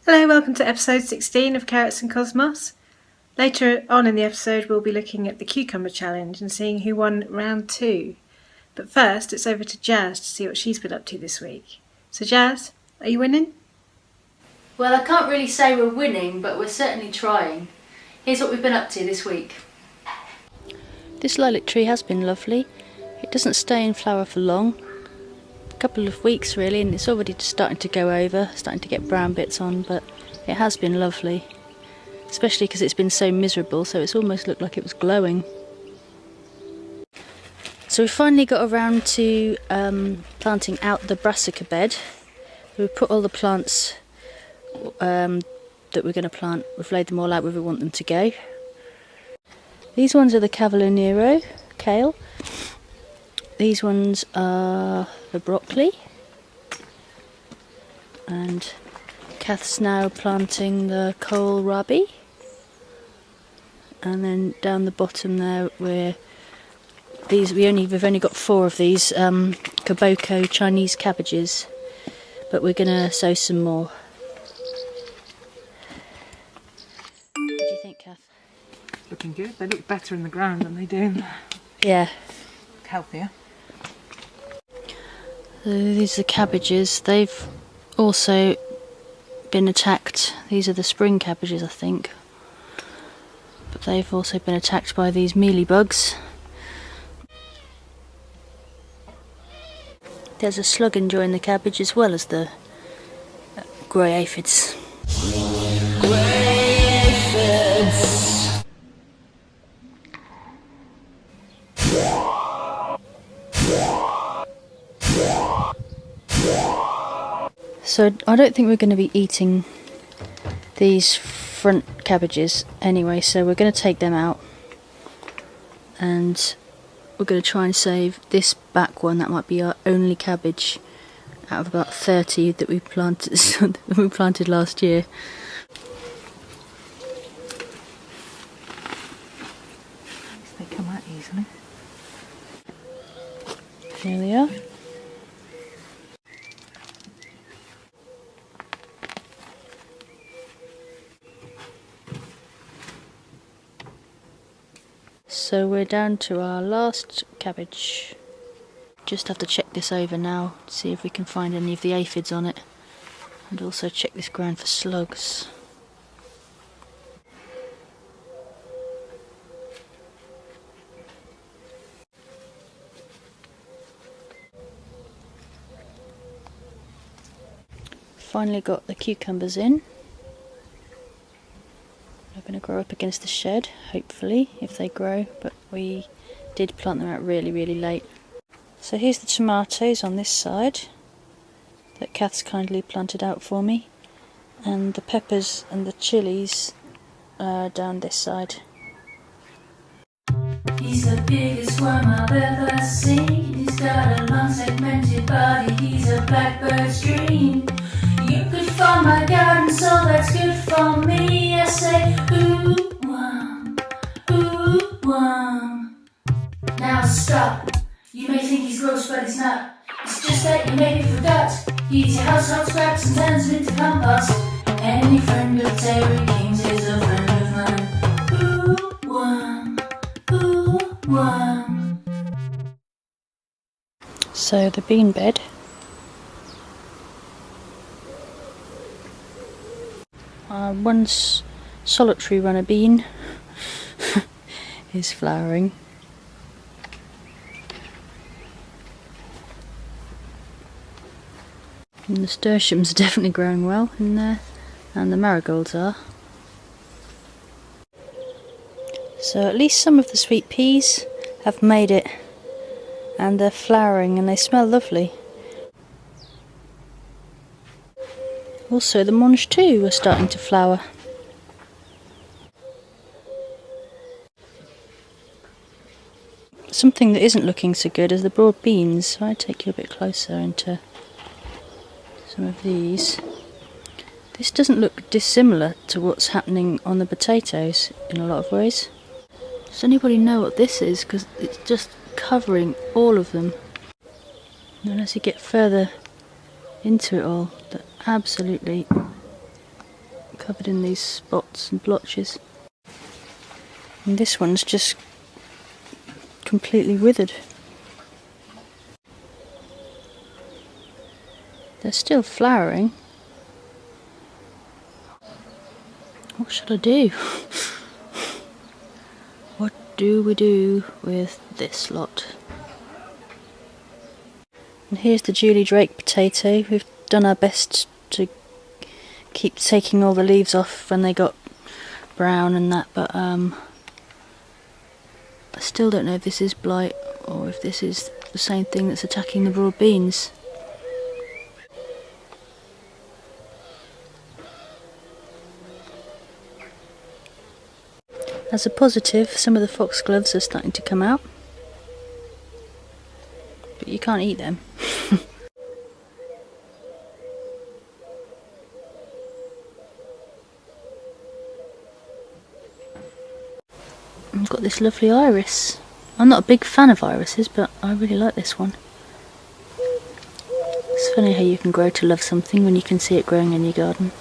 Hello, welcome to episode 16 of Carrots and Cosmos. Later on in the episode we'll be looking at the cucumber challenge and seeing who won round 2. But first it's over to Jazz to see what she's been up to this week. So Jazz, are you winning? Well, I can't really say we're winning, but we're certainly trying. Here's what we've been up to this week. This lilac tree has been lovely. It doesn't stay in flower for long. A couple of weeks really, and it's already just starting to go over, starting to get brown bits on, but it has been lovely. Especially because it's been so miserable, so it's almost looked like it was glowing. So we finally got around to planting out the brassica bed. We put all the plants that we're going to plant, we've laid them all out where we want them to go. These ones are the Cavolo Nero, kale. These ones are the broccoli. And Kath's now planting the kohlrabi. And then down the bottom there we've only got 4 of these kaboko Chinese cabbages, but we're going to sow some more. What do you think, Kath? Looking good. They look better in the ground than they do in the... Yeah. Healthier. So these are the cabbages. They've also been attacked. These are the spring cabbages, I think. But they've also been attacked by these mealybugs. There's a slug enjoying the cabbage as well as the grey aphids. Grey aphids! So I don't think we're going to be eating these front cabbages anyway, so we're going to take them out and we're going to try and save this back one. That might be our only cabbage out of about 30 that we planted last year. They come out easily. Here they are. So we're down to our last cabbage. Just have to check this over now to see if we can find any of the aphids on it, and also check this ground for slugs. Finally got the cucumbers in. They're going to grow up against the shed, hopefully, if they grow, but we did plant them out really, really late. So here's the tomatoes on this side that Kath's kindly planted out for me, and the peppers and the chilies down this side. He's the biggest worm I've ever seen. He's got a long segmented body, he's a blackbird's dream. You could farm my garden, so that's good for me. I say, ooh, worm. Now stop. You may think he's gross, but he's not. It's just that you maybe forgot. He eats your household scraps and turns them into compost. Any friend of Terry King's is a friend of mine. Ooh, worm. So the bean bed. One solitary runner bean is flowering. And the nasturtiums are definitely growing well in there, and the marigolds are. So at least some of the sweet peas have made it, and they're flowering and they smell lovely. Also the mange too are starting to flower. Something that isn't looking so good is the broad beans. So I take you a bit closer into some of these. This doesn't look dissimilar to what's happening on the potatoes in a lot of ways. Does anybody know what this is? Because it's just covering all of them. And as you get further into it all, they're absolutely covered in these spots and blotches. And this one's just completely withered. They're still flowering. What should I do? What do we do with this lot? And here's the Julie Drake potato. We've done our best to keep taking all the leaves off when they got brown and that, but I still don't know if this is blight or if this is the same thing that's attacking the broad beans. As a positive, some of the foxgloves are starting to come out, but you can't eat them. I've got this lovely iris. I'm not a big fan of irises, but I really like this one. It's funny how you can grow to love something when you can see it growing in your garden.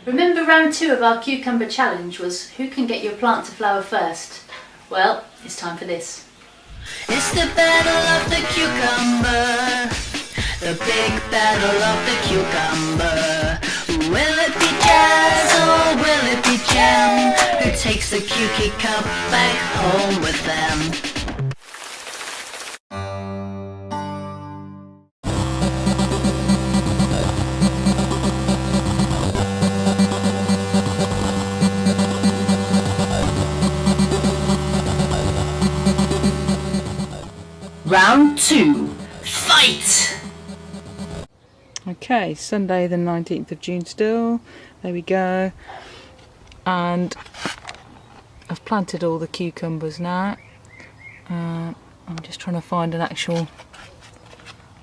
Remember round 2 of our cucumber challenge was who can get your plant to flower first? Well, it's time for this. It's the battle of the cucumber, the big battle of the cucumber. Will it be Jazz or will it be Jam? Who takes the cukie cup back home with them? Round 2, fight! Okay, Sunday the 19th of June still, there we go, and I've planted all the cucumbers now. I'm just trying to find an actual,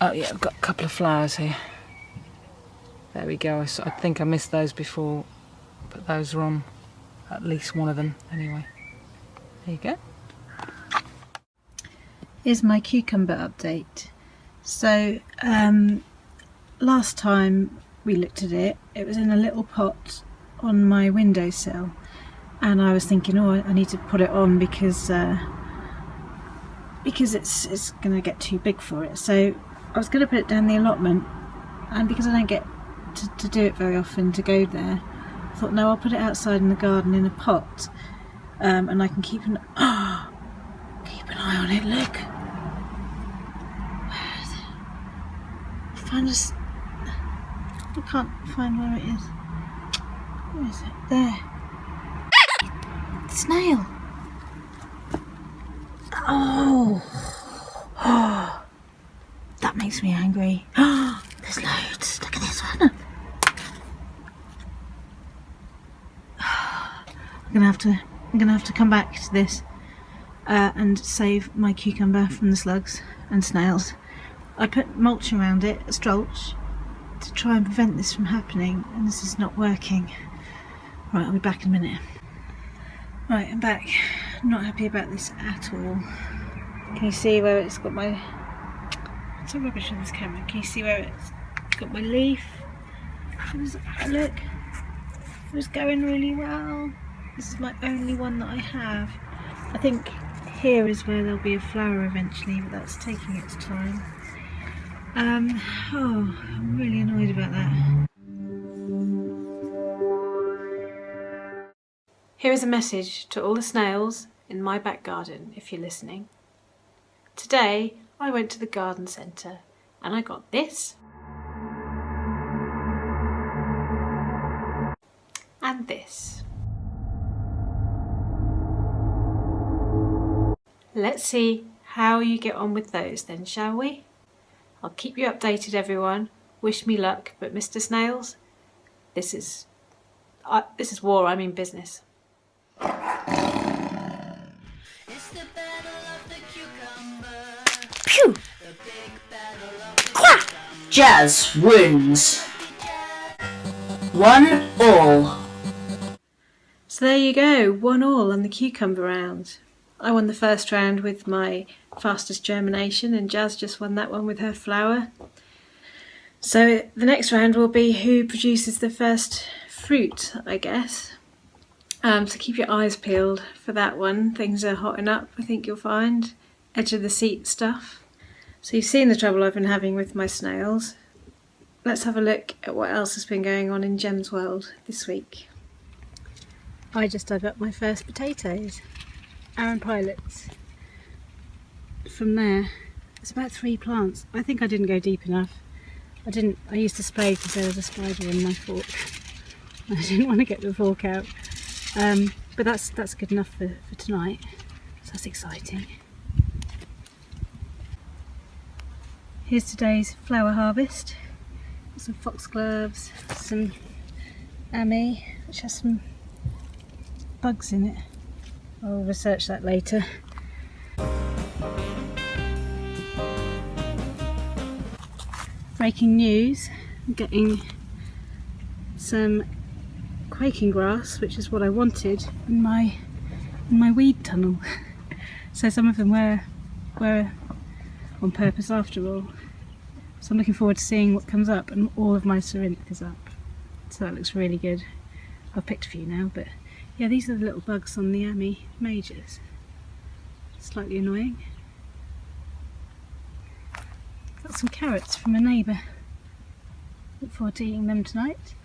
oh yeah, I've got a couple of flowers here. There we go, I think I missed those before, but those are on at least one of them anyway. There you go. Here's my cucumber update. So last time we looked at it, it was in a little pot on my windowsill, and I was thinking, oh, I need to put it on because it's going to get too big for it. So I was going to put it down the allotment, and because I don't get to do it very often, to go there, I thought, no, I'll put it outside in the garden in a pot, and I can keep an eye on it. Look. I can't find where it is. Where is it? There. Snail. Oh. That makes me angry. There's loads. Look at this one. I'm gonna have to come back to this and save my cucumber from the slugs and snails. I put mulch around it, a strolch, to try and prevent this from happening, and this is not working. Right, I'll be back in a minute. Right, I'm back. I'm not happy about this at all. Can you see where it's got my... It's so rubbish on this camera. Can you see where it's got my leaf? Look, it was going really well. This is my only one that I have. I think here is where there'll be a flower eventually, but that's taking its time. I'm really annoyed about that. Here is a message to all the snails in my back garden, if you're listening. Today I went to the garden centre and I got this and this. Let's see how you get on with those then, shall we? I'll keep you updated, everyone. Wish me luck, but Mr. Snails, this is war, I mean business. It's the battle of the cucumber. Phew! The big battle of the cucumber. Jazz wins. 1-1. So there you go, 1-1 on the cucumber round. I won the first round with my fastest germination and Jazz just won that one with her flower. So the next round will be who produces the first fruit, I guess. So keep your eyes peeled for that one. Things are hotting up, I think you'll find. Edge of the seat stuff. So you've seen the trouble I've been having with my snails. Let's have a look at what else has been going on in Gem's world this week. I just dug up my first potatoes, Aaron Pilots. From there, it's about 3 plants. I think I didn't go deep enough. I used to spray because there was a spider in my fork. I didn't want to get the fork out. But that's good enough for tonight. So that's exciting. Here's today's flower harvest. Some foxgloves, some Ami, which has some bugs in it. I'll research that later. Breaking news, I'm getting some quaking grass, which is what I wanted, in my weed tunnel. So some of them were on purpose after all. So I'm looking forward to seeing what comes up, and all of my Cerinthe is up. So that looks really good. I've picked a few now, but yeah, these are the little bugs on the Ami majors. Slightly annoying. Got some carrots from a neighbour. Look forward to eating them tonight.